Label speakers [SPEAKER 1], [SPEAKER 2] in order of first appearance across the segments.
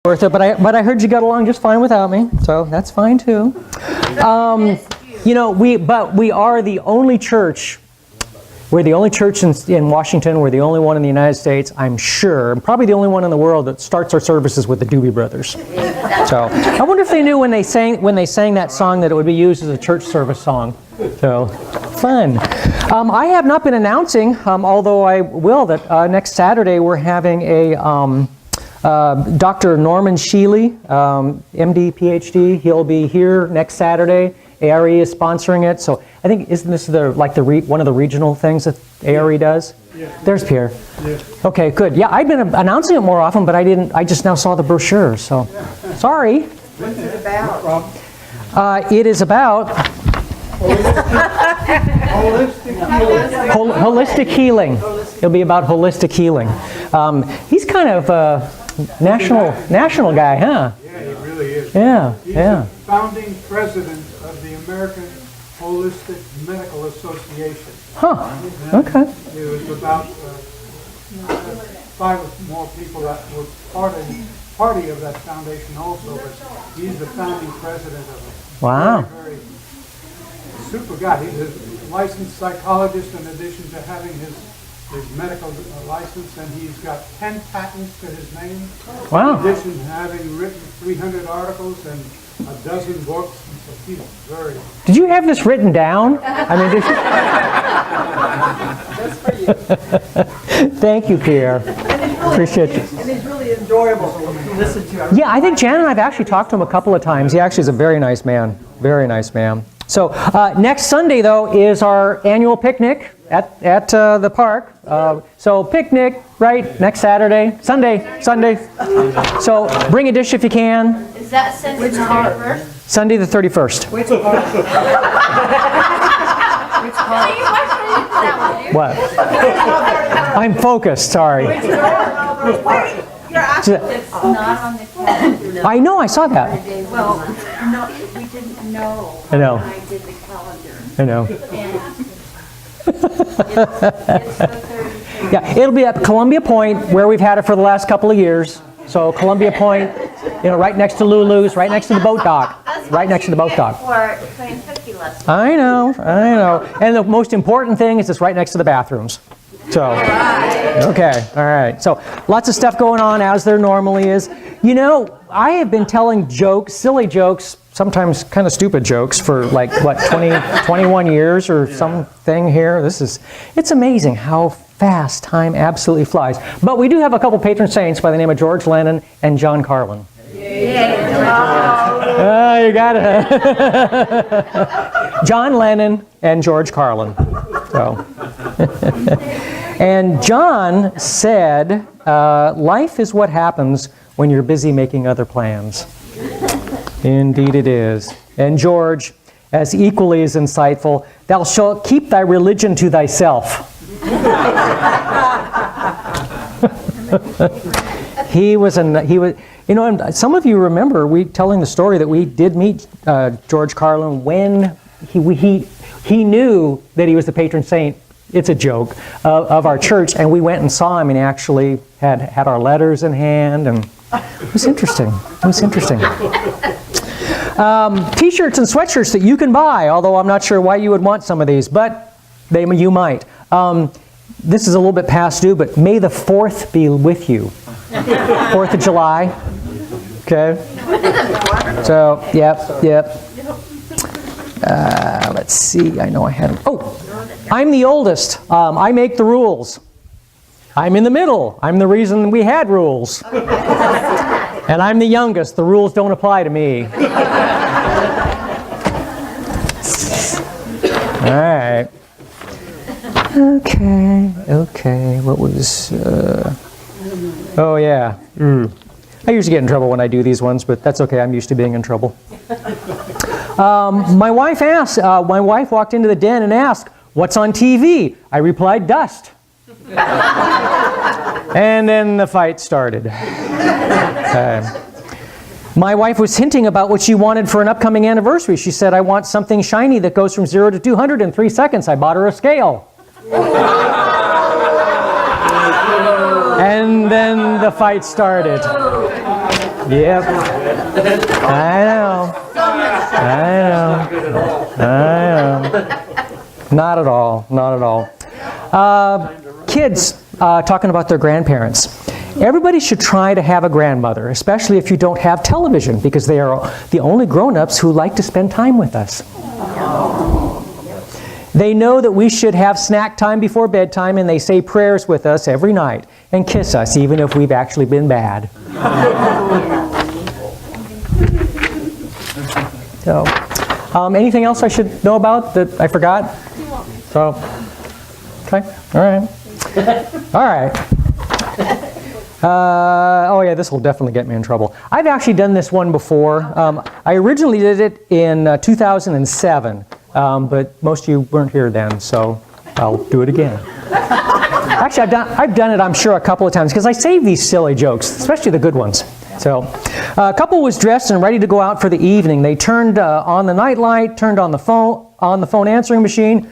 [SPEAKER 1] Worth it, but I heard you got along just fine without me, so that's fine too. You know, we are the only church. We're the only church in Washington. We're the only one in the United States, I'm sure, and probably the only one in the world that starts our services with the Doobie Brothers. So I wonder if they knew when they sang that song that it would be used as a church service song. So fun. I have not been announcing, although I will, that next Saturday we're having a Dr. Norman Sheely, MD, PhD. He'll be here next Saturday. ARE is sponsoring it, so I think isn't this one of the regional things that ARE does? Yeah. There's Pierre. Yeah. Okay, good. Yeah, I've been announcing it more often, but I didn't. I just now saw the brochure, so sorry.
[SPEAKER 2] What's it about?
[SPEAKER 1] It is about holistic healing. It'll be about holistic healing. He's kind of a national guy, huh?
[SPEAKER 3] Yeah, he really is.
[SPEAKER 1] Yeah,
[SPEAKER 3] He's
[SPEAKER 1] yeah.
[SPEAKER 3] the founding president of the American Holistic Medical Association.
[SPEAKER 1] Huh. Okay.
[SPEAKER 3] It was about 5 more people that were party of that foundation also, but he's the founding president of it.
[SPEAKER 1] Wow.
[SPEAKER 3] Very, very super guy. He's a licensed psychologist in addition to having his medical license, and he's got 10 patents to his name.
[SPEAKER 1] Wow.
[SPEAKER 3] In addition to having written 300 articles and a dozen books, and so he's very...
[SPEAKER 1] Did you have this written down? I mean,
[SPEAKER 2] That's for you.
[SPEAKER 1] Thank you, Pierre. Appreciate it.
[SPEAKER 2] And he's really enjoyable to listen to.
[SPEAKER 1] Yeah, I think Jan and I have actually talked to him a couple of times. He actually is a very nice man. Very nice man. So next Sunday, though, is our annual picnic at the park. So picnic, right, next Sunday. So bring a dish if you can.
[SPEAKER 4] Is that Sunday the 31st?
[SPEAKER 1] Sunday the 31st.
[SPEAKER 2] Which part? Which part?
[SPEAKER 1] What? I'm focused, sorry.
[SPEAKER 4] It's not on the calendar.
[SPEAKER 1] I know, I saw that.
[SPEAKER 4] Well, no, we didn't know.
[SPEAKER 1] I know.
[SPEAKER 4] When I did the calendar.
[SPEAKER 1] I know.
[SPEAKER 4] And it's the 31st.
[SPEAKER 1] Yeah, it'll be at Columbia Point, where we've had it for the last couple of years. So Columbia Point, you know, right next to Lulu's, right next to the boat dock. Right next to the boat dock.
[SPEAKER 4] For playing cookie lessons.
[SPEAKER 1] I know. And the most important thing is it's right next to the bathrooms. So, okay, all right. So lots of stuff going on as there normally is. You know, I have been telling jokes, silly jokes, sometimes kind of stupid jokes for like, what, 21 years or something here. It's amazing how fast time absolutely flies. But we do have a couple patron saints by the name of George Lennon and John Carlin. Oh, you got it. John Lennon and George Carlin. So. And John said, life is what happens when you're busy making other plans. Indeed it is. And George, as equally as insightful, thou shalt keep thy religion to thyself. He was, you know, and some of you remember we telling the story that we did meet George Carlin when he knew that he was the patron saint. It's a joke of our church, and we went and saw him, and he actually had our letters in hand, and it was interesting. It was interesting. T-shirts and sweatshirts that you can buy, although I'm not sure why you would want some of these, but you might. This is a little bit past due, but may the 4th be with you. 4th of July. Okay. So, yep. Let's see. I know I had. Oh, I'm the oldest. I make the rules. I'm in the middle. I'm the reason we had rules. And I'm the youngest. The rules don't apply to me. All right. Okay. What was... Oh, yeah. I usually get in trouble when I do these ones, but that's okay. I'm used to being in trouble. My wife walked into the den and asked, "What's on TV?" I replied, "Dust." And then the fight started. My wife was hinting about what she wanted for an upcoming anniversary. She said, "I want something shiny that goes from 0 to 200 in 3 seconds." I bought her a scale. And then the fight started. Yep. I know. I know. I know. Not at all. Not at all. Kids talking about their grandparents. Everybody should try to have a grandmother, especially if you don't have television, because they are the only grown-ups who like to spend time with us. They know that we should have snack time before bedtime, and they say prayers with us every night and kiss us, even if we've actually been bad. So, anything else I should know about that I forgot? So, okay, all right. All right. Oh yeah, this will definitely get me in trouble. I've actually done this one before. I originally did it in 2007, but most of you weren't here then, so I'll do it again. Actually, I've done it, I'm sure, a couple of times, because I save these silly jokes, especially the good ones. So, a couple was dressed and ready to go out for the evening. They turned on the nightlight, turned on the phone answering machine,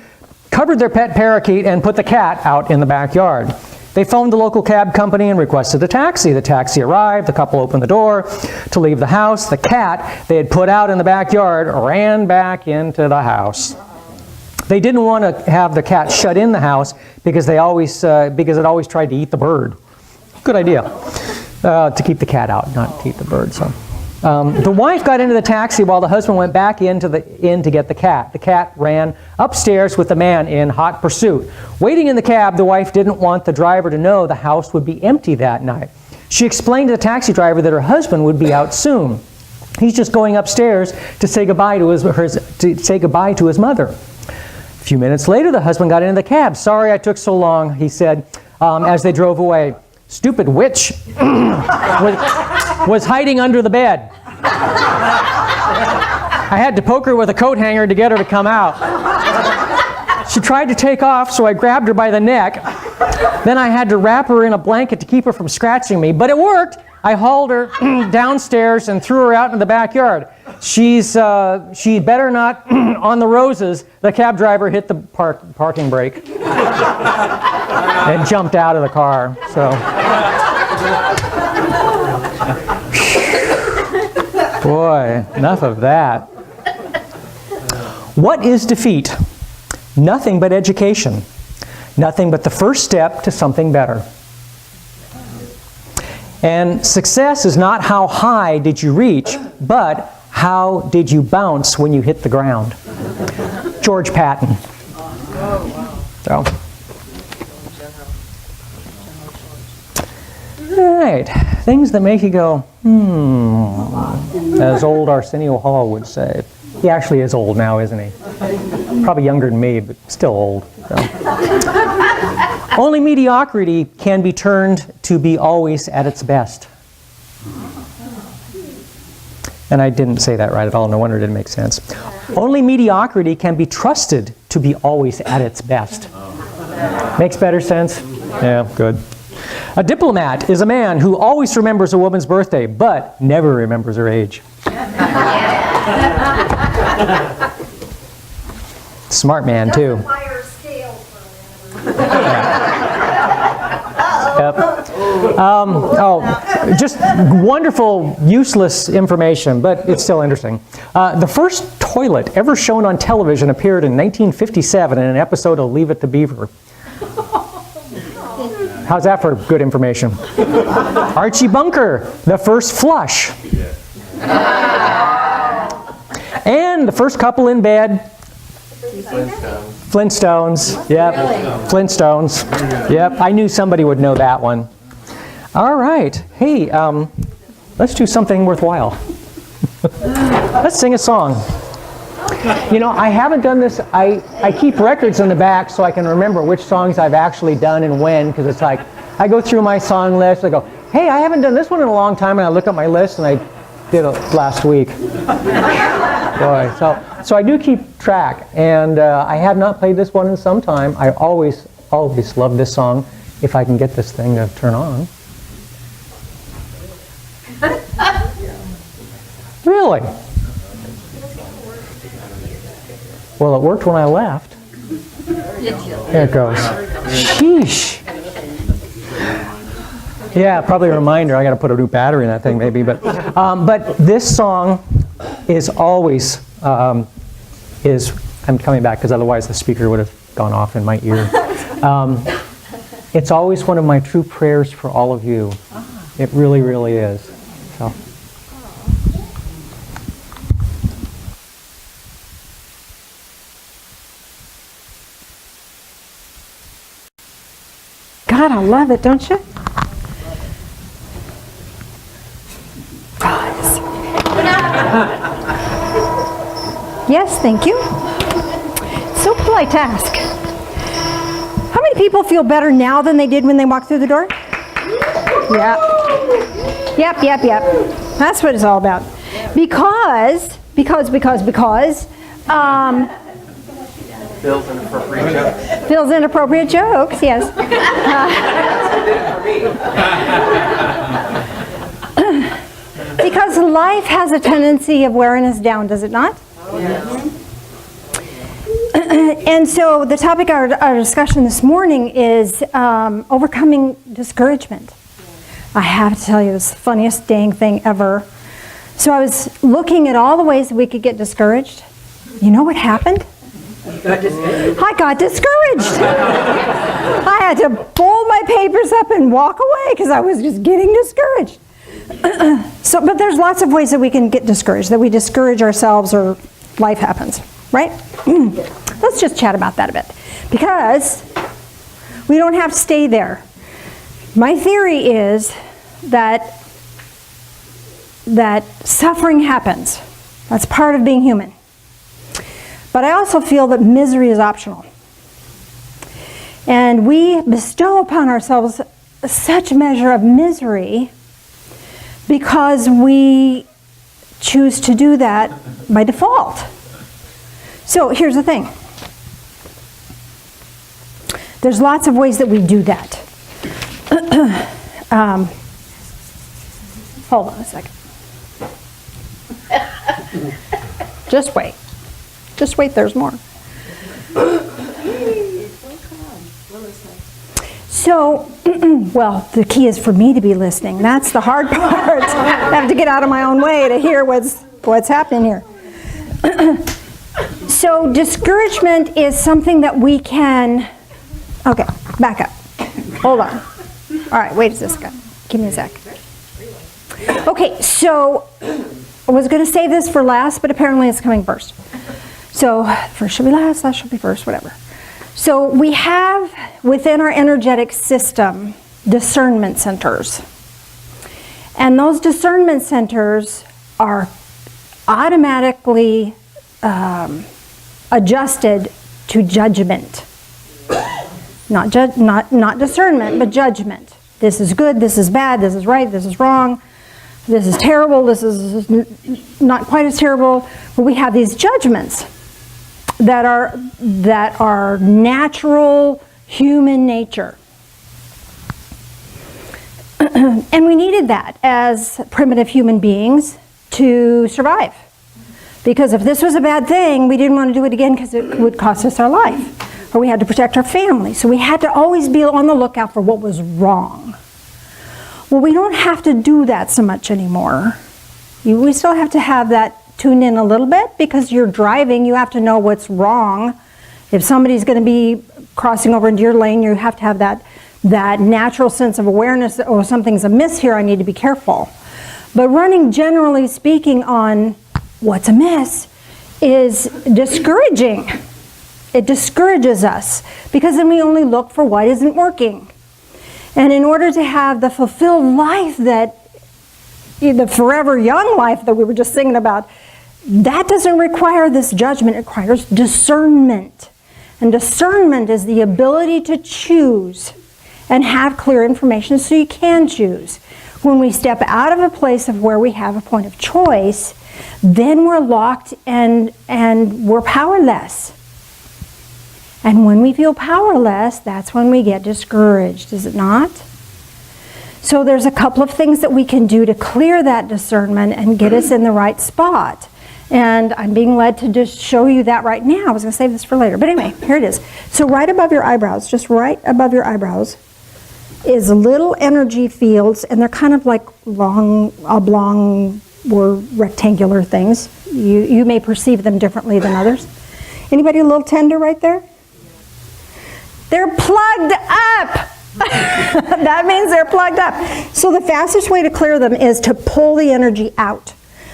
[SPEAKER 1] covered their pet parakeet, and put the cat out in the backyard. They phoned the local cab company and requested a taxi. The taxi arrived. The couple opened the door to leave the house. The cat they had put out in the backyard ran back into the house. They didn't want to have the cat shut in the house because it always tried to eat the bird. Good idea. To keep the cat out, not to eat the bird. So, the wife got into the taxi while the husband went back into the inn to get the cat. The cat ran upstairs with the man in hot pursuit. Waiting in the cab, the wife didn't want the driver to know the house would be empty that night. She explained to the taxi driver that her husband would be out soon. He's just going upstairs to say goodbye to his mother. A few minutes later, the husband got into the cab. "Sorry I took so long," he said, as they drove away. "Stupid witch was hiding under the bed. I had to poke her with a coat hanger to get her to come out. She tried to take off, so I grabbed her by the neck. Then I had to wrap her in a blanket to keep her from scratching me, but it worked. I hauled her downstairs and threw her out in the backyard. She better not on the roses." The cab driver hit the parking brake and jumped out of the car. So, boy, enough of that. What is defeat? Nothing but education. Nothing but the first step to something better. And success is not how high did you reach, but how did you bounce when you hit the ground. George Patton. So. All right, things that make you go, as old Arsenio Hall would say. He actually is old now, isn't he? Probably younger than me, but still old. So. Only mediocrity can be turned to be always at its best. And I didn't say that right at all. No wonder it didn't make sense. Only mediocrity can be trusted to be always at its best. Makes better sense? Yeah, good. A diplomat is a man who always remembers a woman's birthday, but never remembers her age. Smart man, too. Yep. Just wonderful, useless information, but it's still interesting. The first toilet ever shown on television appeared in 1957 in an episode of Leave It to Beaver. How's that for good information? Archie Bunker, the first flush. And the first couple in bed. Flintstones. Yep. Flintstones. Yep. I knew somebody would know that one. All right. Hey, let's do something worthwhile. Let's sing a song. You know, I haven't done this. I keep records in the back so I can remember which songs I've actually done and when, because it's like, I go through my song list, I go, hey, I haven't done this one in a long time, and I look at my list, and I did it last week. Boy, so I do keep track, and I have not played this one in some time. I always love this song, if I can get this thing to turn on. Really? Well, it worked when I left. There it goes. Sheesh. Yeah, probably a reminder. I got to put a new battery in that thing, maybe. But this song is always I'm coming back because otherwise the speaker would have gone off in my ear. It's always one of my true prayers for all of you. It really, really is. So.
[SPEAKER 5] God, I love it, don't you? Yes, thank you. So polite to ask. How many people feel better now than they did when they walked through the door? Yeah. Yep. That's what it's all about. Because,
[SPEAKER 6] Bill's inappropriate joke.
[SPEAKER 5] Phil's inappropriate jokes, yes. Because life has a tendency of wearing us down, does it not? And so the topic of our discussion this morning is overcoming discouragement. I have to tell you, it's the funniest dang thing ever. So I was looking at all the ways that we could get discouraged. You know what happened? I got discouraged. I had to fold my papers up and walk away because I was just getting discouraged. But there's lots of ways that we can get discouraged, that we discourage ourselves or life happens, right? Let's just chat about that a bit because we don't have to stay there. My theory is that suffering happens. That's part of being human. But I also feel that misery is optional. And we bestow upon ourselves such a measure of misery because we choose to do that by default. So here's the thing. There's lots of ways that we do that. Hold on a second. Just wait. Just wait, there's more. So, well, the key is for me to be listening. That's the hard part. I have to get out of my own way to hear what's happening here. So, discouragement is something that we can... Okay, back up. Hold on. All right, wait a second. Give me a sec. Okay, so I was going to save this for last, but apparently it's coming first. So first should be last should be first, whatever. So we have within our energetic system discernment centers. And those discernment centers are automatically adjusted to judgment. Not discernment, but judgment. This is good, this is bad, this is right, this is wrong, this is terrible, this is not quite as terrible. But we have these judgments that are natural human nature. And we needed that as primitive human beings to survive. Because if this was a bad thing, we didn't want to do it again because it would cost us our life. Or we had to protect our family. So we had to always be on the lookout for what was wrong. Well, we don't have to do that so much anymore. We still have to have that tuned in a little bit because you're driving, you have to know what's wrong. If somebody's going to be crossing over into your lane, you have to have that natural sense of awareness that, oh, something's amiss here, I need to be careful. But running, generally speaking, on what's amiss is discouraging. It discourages us because then we only look for what isn't working. And in order to have the fulfilled life that, the forever young life that we were just singing about, that doesn't require this judgment, it requires discernment. And discernment is the ability to choose and have clear information so you can choose. When we step out of a place of where we have a point of choice, then we're locked and we're powerless. And when we feel powerless, that's when we get discouraged, is it not? So there's a couple of things that we can do to clear that discernment and get us in the right spot. And I'm being led to just show you that right now. I was going to save this for later. But anyway, here it is. So right above your eyebrows, just right above your eyebrows, is little energy fields, and they're kind of like long, oblong, or rectangular things. You may perceive them differently than others. Anybody a little tender right there? They're plugged up. That means they're plugged up. So the fastest way to clear them is to pull the energy out.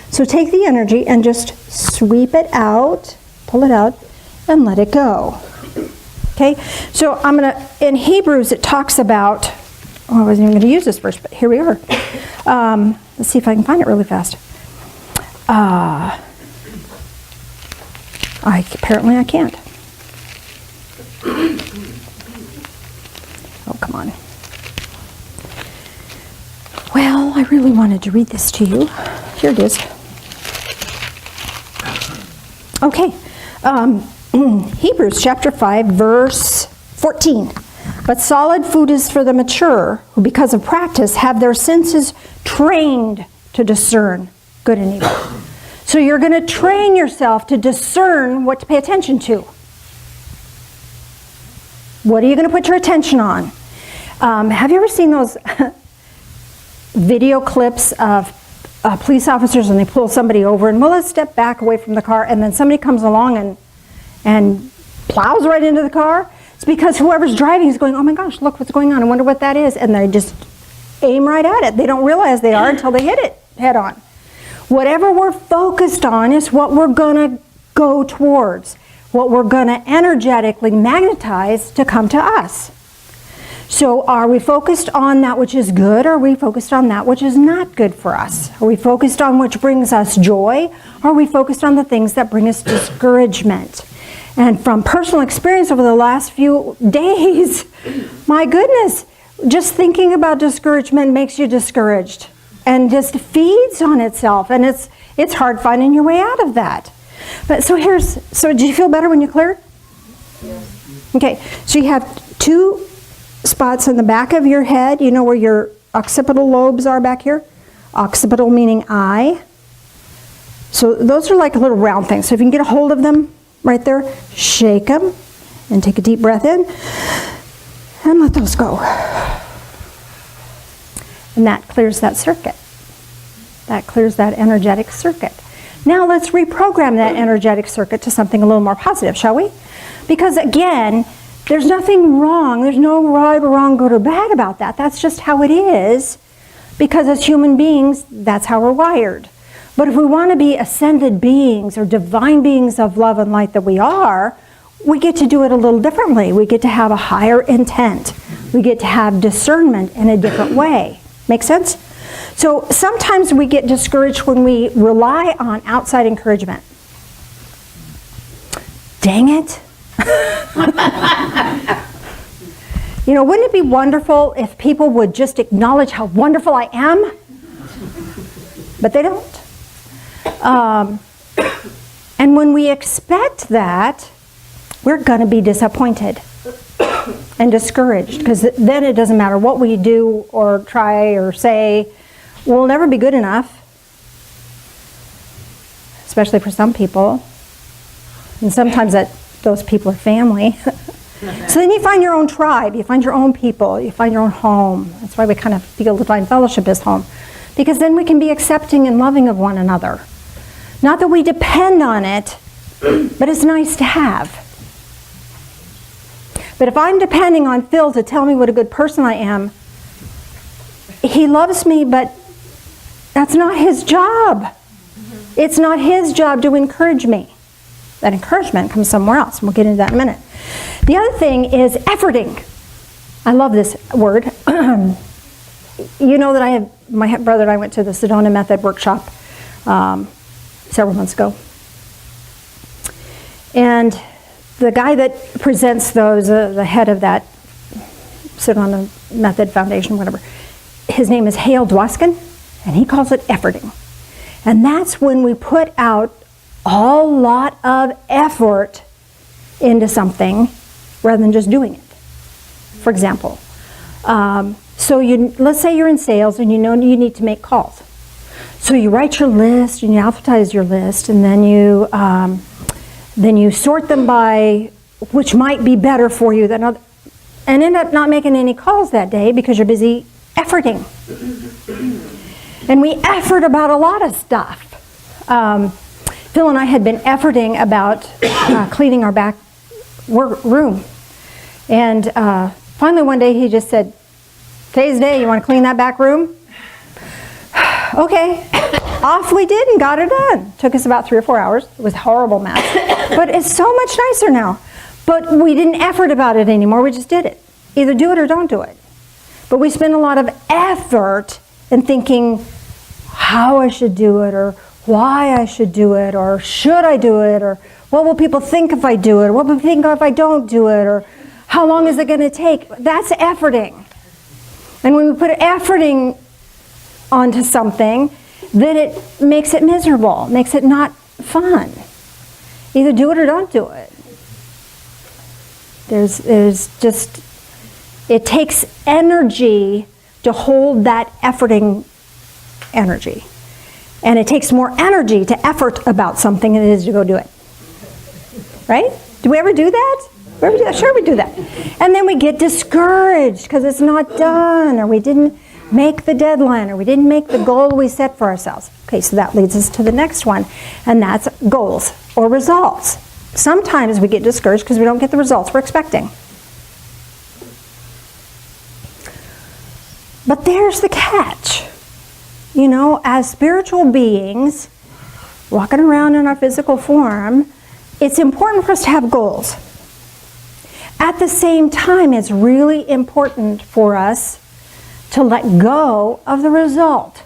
[SPEAKER 5] So take the energy and just sweep it out, pull it out, and let it go. Okay? So I'm going to, in Hebrews it talks about, I wasn't even going to use this verse, but here we are. Let's see if I can find it really fast. Apparently I can't. Oh, come on. Well, I really wanted to read this to you. Here it is. Okay. Hebrews chapter 5, verse 14. But solid food is for the mature, who because of practice have their senses trained to discern good and evil. So you're going to train yourself to discern what to pay attention to. What are you going to put your attention on? Have you ever seen those video clips of police officers and they pull somebody over and, well, let's step back away from the car, and then somebody comes along and plows right into the car? It's because whoever's driving is going, oh my gosh, look what's going on. I wonder what that is. And they just aim right at it. They don't realize they are until they hit it head on. Whatever we're focused on is what we're going to go towards, what we're going to energetically magnetize to come to us. So are we focused on that which is good, or are we focused on that which is not good for us? Are we focused on which brings us joy, or are we focused on the things that bring us discouragement? And from personal experience over the last few days, my goodness, just thinking about discouragement makes you discouraged and just feeds on itself, and it's hard finding your way out of that. But so did you feel better when you cleared? Yes. Okay, so you have two spots in the back of your head, you know where your occipital lobes are back here? Occipital meaning eye. So those are like little round things. So if you can get a hold of them right there, shake them and take a deep breath in and let those go. And that clears that circuit. That clears that energetic circuit. Now let's reprogram that energetic circuit to something a little more positive, shall we? Because again, there's nothing wrong. There's no right or wrong, good or bad about that. That's just how it is. Because as human beings, that's how we're wired. But if we want to be ascended beings or divine beings of love and light that we are, we get to do it a little differently. We get to have a higher intent. We get to have discernment in a different way. Make sense? So sometimes we get discouraged when we rely on outside encouragement. Dang it. You know, wouldn't it be wonderful if people would just acknowledge how wonderful I am? But they don't. And when we expect that, we're going to be disappointed and discouraged, because then it doesn't matter what we do or try or say, we'll never be good enough, especially for some people. And sometimes those people are family. So then you find your own tribe, you find your own people, you find your own home. That's why we kind of feel Divine Fellowship is home. Because then we can be accepting and loving of one another. Not that we depend on it, but it's nice to have. But if I'm depending on Phil to tell me what a good person I am, he loves me, but that's not his job. It's not his job to encourage me. That encouragement comes somewhere else, and we'll get into that in a minute. The other thing is efforting. I love this word. You know that my brother and I went to the Sedona Method workshop several months ago. And the guy that presents those, the head of that Sedona Method Foundation, whatever, his name is Hale Dwoskin, and he calls it efforting. And that's when we put out a lot of effort into something rather than just doing it. For example, let's say you're in sales and you know you need to make calls. So you write your list and you alphabetize your list, and then you sort them by which might be better for you than other. and end up not making any calls that day because you're busy efforting. And we effort about a lot of stuff. Phil and I had been efforting about cleaning our back room. And finally one day he just said, "Today's the day, you want to clean that back room?" Okay. Off we did and got it done. Took us about 3 or 4 hours. It was a horrible mess. But it's so much nicer now. But we didn't effort about it anymore. We just did it. Either do it or don't do it. But we spend a lot of effort in thinking how I should do it, or why I should do it, or should I do it, or what will people think if I do it, or what will people think if I don't do it, or how long is it going to take? That's efforting. And when we put efforting onto something, then it makes it miserable, makes it not fun. Either do it or don't do it. There's just, it takes energy to hold that efforting energy. And it takes more energy to effort about something than it is to go do it. Right? Do we ever do that? Sure we do that. And then we get discouraged because it's not done, or we didn't make the deadline, or we didn't make the goal we set for ourselves. Okay, so that leads us to the next one, and that's goals or results. Sometimes we get discouraged because we don't get the results we're expecting. But there's the catch. You know, as spiritual beings, walking around in our physical form, it's important for us to have goals. At the same time, it's really important for us to let go of the result.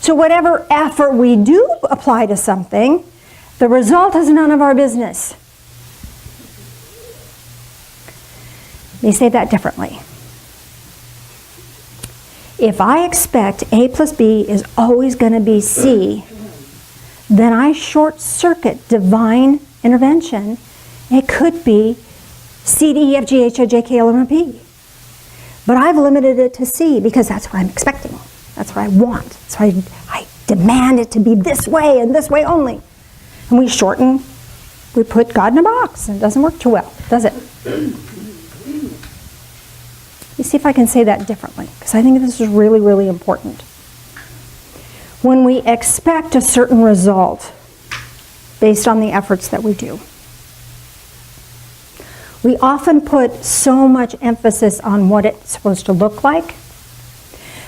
[SPEAKER 5] So whatever effort we do apply to something, the result is none of our business. Let me say that differently. If I expect A plus B is always going to be C, then I short circuit divine intervention. It could be C, D, E, F, G, H, I, J, K, L, M, N, P. But I've limited it to C because that's what I'm expecting. That's what I want. So I demand it to be this way and this way only. And we shorten, we put God in a box, and it doesn't work too well, does it? Let me see if I can say that differently, because I think this is really, really important. When we expect a certain result based on the efforts that we do, we often put so much emphasis on what it's supposed to look like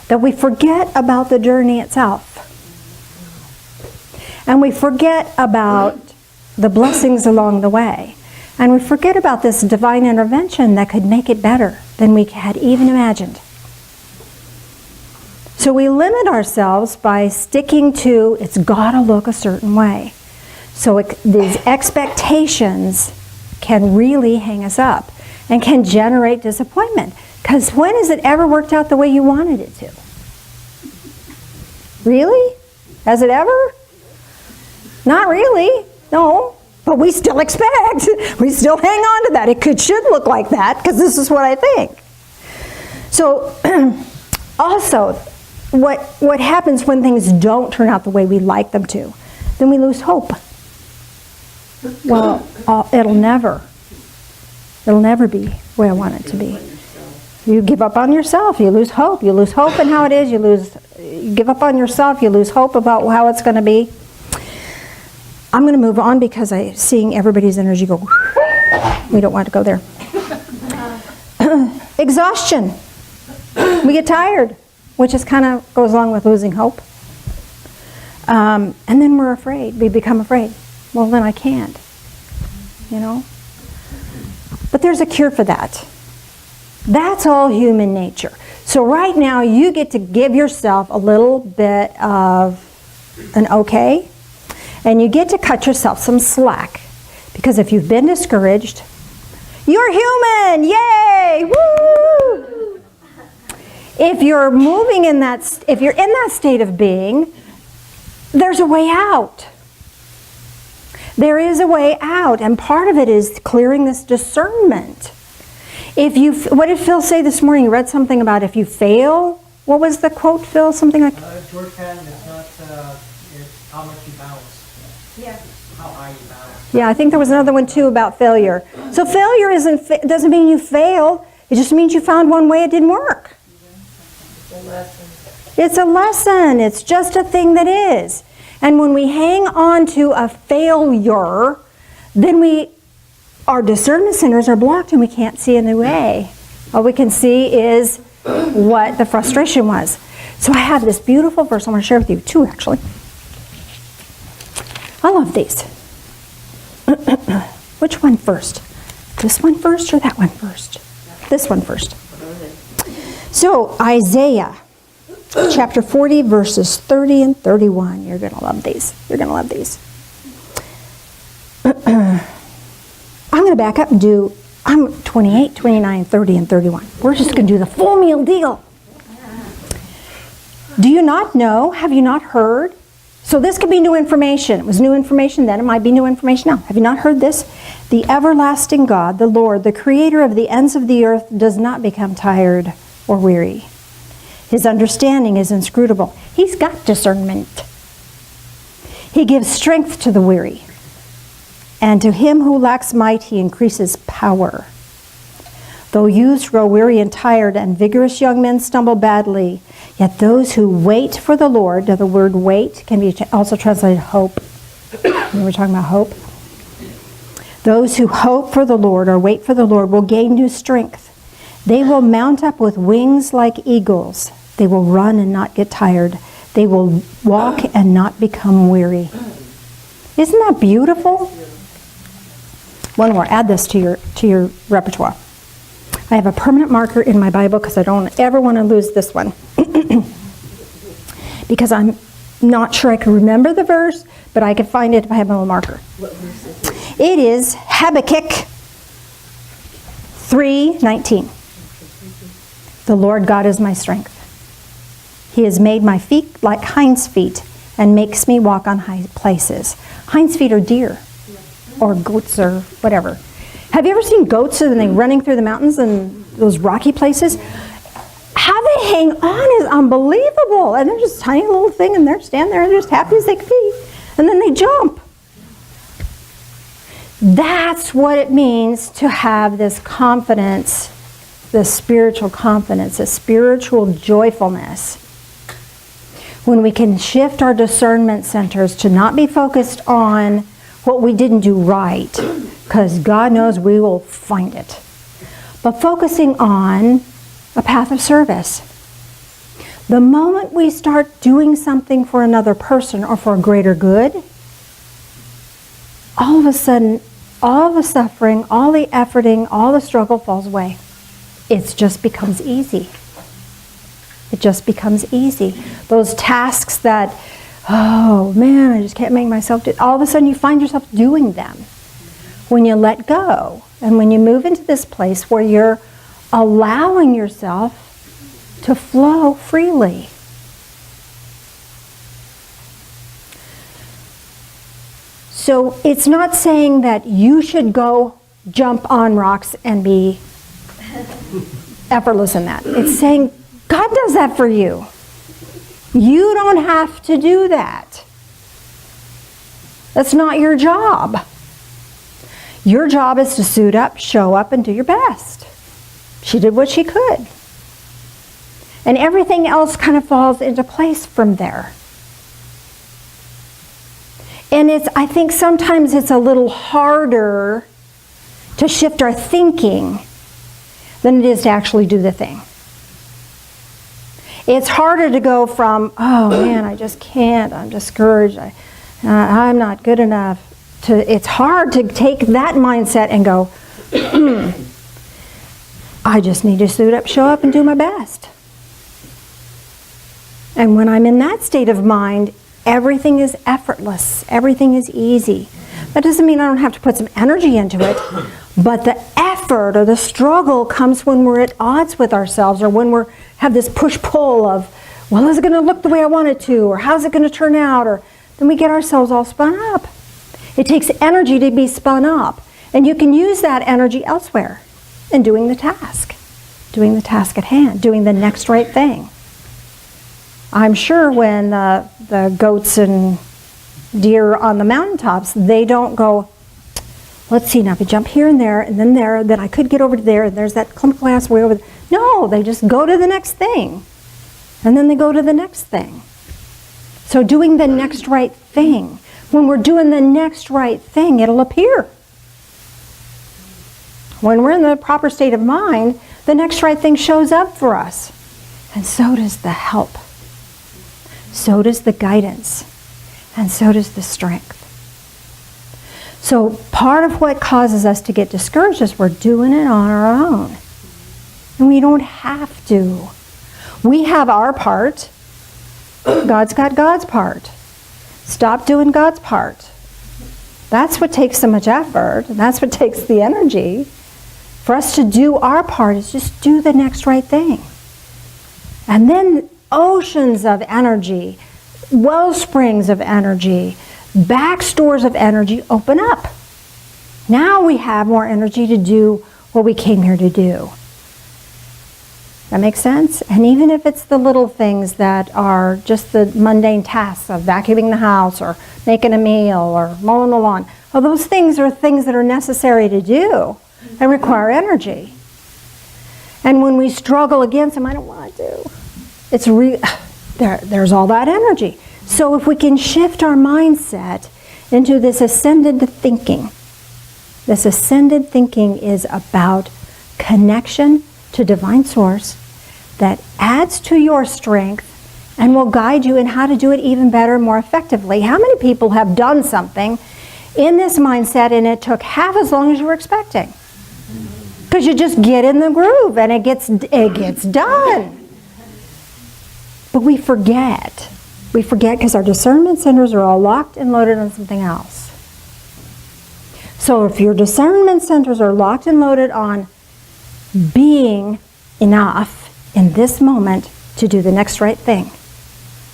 [SPEAKER 5] that we forget about the journey itself. And we forget about the blessings along the way. And we forget about this divine intervention that could make it better than we had even imagined. So we limit ourselves by sticking to, it's got to look a certain way. So these expectations can really hang us up and can generate disappointment. Because when has it ever worked out the way you wanted it to? Really? Has it ever? Not really, no. But we still expect. We still hang on to that. It should look like that because this is what I think. So also, what happens when things don't turn out the way we like them to? Then we lose hope. Well, it'll never be the way I want it to be. You give up on yourself, you lose hope. You lose hope in how it is, you give up on yourself, you lose hope about how it's going to be. I'm going to move on because I'm seeing everybody's energy go, we don't want to go there. Exhaustion. We get tired, which is kind of goes along with losing hope. And then we're afraid. We become afraid. Well, then I can't, you know. But there's a cure for that. That's all human nature. So right now you get to give yourself a little bit of an okay, and you get to cut yourself some slack. Because if you've been discouraged, you're human! Yay! Woo! If you're moving in that, if you're in that state of being, there's a way out. There is a way out, and part of it is clearing this discernment. What did Phil say this morning? You read something about if you fail. What was the quote, Phil? Something like
[SPEAKER 6] George Patton, it's not it's how much you bounce.
[SPEAKER 5] Yeah. Yeah, I think there was another one too about failure. So failure doesn't mean you fail. It just means you found one way it didn't work. It's a lesson. It's just a thing that is. And when we hang on to a failure, then our discernment centers are blocked and we can't see a new way. All we can see is what the frustration was. So I have this beautiful verse I want to share with you, two actually. I love these. Which one first? This one first or that one first? This one first. So Isaiah chapter 40 verses 30 and 31. You're going to love these. You're going to love these. I'm going to back up and do 28, 29, 30, and 31. We're just going to do the full meal deal. Do you not know? Have you not heard? So this could be new information. It was new information then. It might be new information now. Have you not heard this? The everlasting God, the Lord, the creator of the ends of the earth, does not become tired or weary. His understanding is inscrutable. He's got discernment. He gives strength to the weary. And to him who lacks might, he increases power. Though youths grow weary and tired, and vigorous young men stumble badly, yet those who wait for the Lord, now the word wait can be also translated hope. We were talking about hope. Those who hope for the Lord or wait for the Lord will gain new strength. They will mount up with wings like eagles. They will run and not get tired. They will walk and not become weary. Isn't that beautiful? One more. Add this to your repertoire. I have a permanent marker in my Bible because I don't ever want to lose this one. Because I'm not sure I can remember the verse, but I can find it if I have my little marker. It is Habakkuk 3:19. The Lord God is my strength. He has made my feet like hinds' feet and makes me walk on high places. Hinds' feet are deer or goats or whatever. Have you ever seen goats and they running through the mountains and those rocky places? How they hang on is unbelievable. And they're just a tiny little thing and they're standing there and they're just happy as they can be. And then they jump. That's what it means to have this confidence, this spiritual confidence, this spiritual joyfulness. When we can shift our discernment centers to not be focused on what we didn't do right, because God knows we will find it, but focusing on a path of service. The moment we start doing something for another person or for a greater good, all of a sudden, all the suffering, all the efforting, all the struggle falls away. It just becomes easy. It just becomes easy. Those tasks that, oh man, I just can't make myself do it. All of a sudden you find yourself doing them when you let go. And when you move into this place where you're allowing yourself to flow freely. So it's not saying that you should go jump on rocks and be effortless in that. It's saying God does that for you. You don't have to do that. That's not your job. Your job is to suit up, show up, and do your best. She did what she could. And everything else kind of falls into place from there. And I think sometimes it's a little harder to shift our thinking than it is to actually do the thing. It's harder to go from, oh man, I just can't, I'm discouraged, I'm not good enough, to it's hard to take that mindset and go, I just need to suit up, show up, and do my best. And when I'm in that state of mind, everything is effortless, everything is easy. That doesn't mean I don't have to put some energy into it, but the effort or the struggle comes when we're at odds with ourselves, or when we have this push-pull of, well, is it going to look the way I want it to, or how's it going to turn out, or then we get ourselves all spun up. It takes energy to be spun up, and you can use that energy elsewhere in doing the task at hand, doing the next right thing. I'm sure when the goats and deer on the mountaintops, they don't go, let's see, now if you jump here and there, then I could get over to there, and there's that clump of glass way over there. No, they just go to the next thing. And then they go to the next thing. So doing the next right thing. When we're doing the next right thing, it'll appear. When we're in the proper state of mind, the next right thing shows up for us. And so does the help. So does the guidance. And so does the strength. So part of what causes us to get discouraged is we're doing it on our own. And we don't have to. We have our part. God's got God's part. Stop doing God's part. That's what takes so much effort, and that's what takes the energy. For us to do our part is just do the next right thing. And then oceans of energy, well springs of energy, back stores of energy open up. Now we have more energy to do what we came here to do. That makes sense? And even if it's the little things that are just the mundane tasks of vacuuming the house or making a meal or mowing the lawn, well, those things are things that are necessary to do and require energy. And when we struggle against them, I don't want to. It's there's all that energy. So if we can shift our mindset into this ascended thinking, this ascended thinking is about connection to divine source that adds to your strength and will guide you in how to do it even better, more effectively. How many people have done something in this mindset and it took half as long as you were expecting? Because you just get in the groove and it gets done. But we forget. We forget because our discernment centers are all locked and loaded on something else. So if your discernment centers are locked and loaded on being enough in this moment to do the next right thing,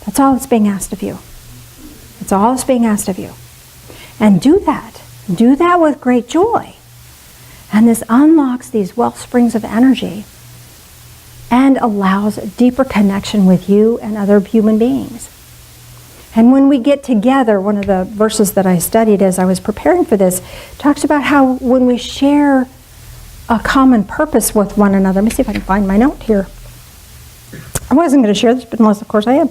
[SPEAKER 5] that's all that's being asked of you. That's all that's being asked of you. And do that. Do that with great joy. And this unlocks these well springs of energy and allows a deeper connection with you and other human beings. And when we get together, one of the verses that I studied as I was preparing for this talks about how when we share a common purpose with one another. Let me see if I can find my note here. I wasn't going to share this, but unless, of course, I am.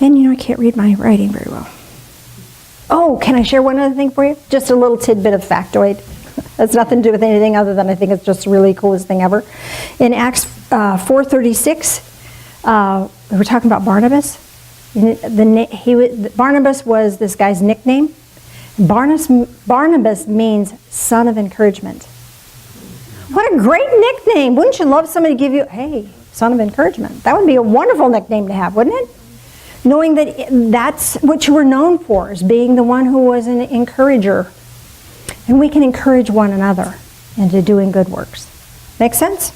[SPEAKER 5] And, I can't read my writing very well. Oh, can I share one other thing for you? Just a little tidbit of factoid. That's nothing to do with anything other than I think it's just the really coolest thing ever. In Acts 4:36, we're talking about Barnabas. Barnabas was this guy's nickname. Barnabas means son of encouragement. What a great nickname. Wouldn't you love somebody to give you, hey, son of encouragement? That would be a wonderful nickname to have, wouldn't it? Knowing that that's what you were known for, is being the one who was an encourager. And we can encourage one another into doing good works. Make sense?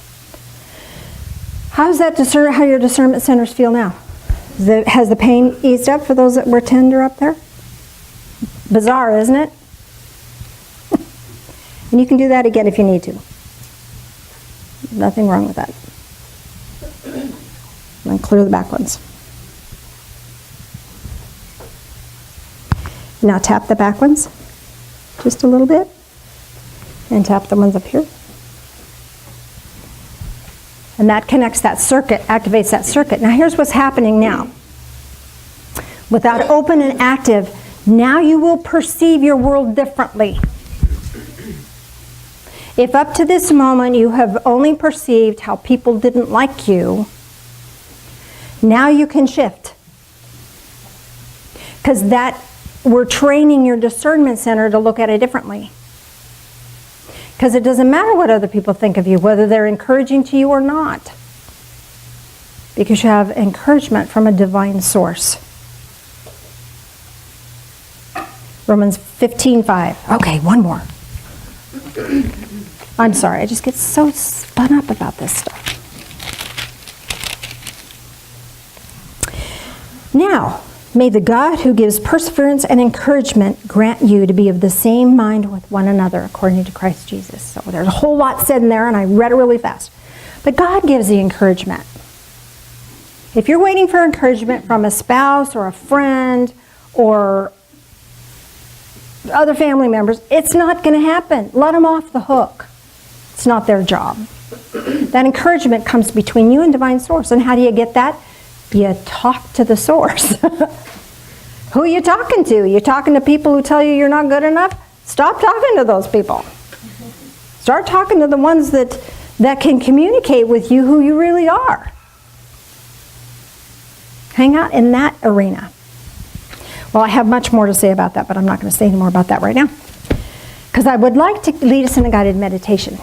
[SPEAKER 5] How's that how your discernment centers feel now? Has the pain eased up for those that were tender up there? Bizarre, isn't it? And you can do that again if you need to. Nothing wrong with that. And clear the back ones. Now tap the back ones just a little bit and tap the ones up here. And that connects that circuit, activates that circuit. Now here's what's happening now. With that open and active, now you will perceive your world differently. If up to this moment you have only perceived how people didn't like you, now you can shift. Because we're training your discernment center to look at it differently. Because it doesn't matter what other people think of you, whether they're encouraging to you or not. Because you have encouragement from a divine source. Romans 15:5. Okay, one more. I'm sorry, I just get so spun up about this stuff. Now, May the God who gives perseverance and encouragement grant you to be of the same mind with one another according to Christ Jesus. So there's a whole lot said in there, and I read it really fast. But God gives the encouragement. If you're waiting for encouragement from a spouse or a friend or other family members, it's not going to happen. Let them off the hook. It's not their job. That encouragement comes between you and divine source. And how do you get that? You talk to the source. Who are you talking to? You talking to people who tell you you're not good enough? Stop talking to those people. Start talking to the ones that can communicate with you who you really are. Hang out in that arena. Well, I have much more to say about that, but I'm not going to say any more about that right now. Because I would like to lead us in a guided meditation.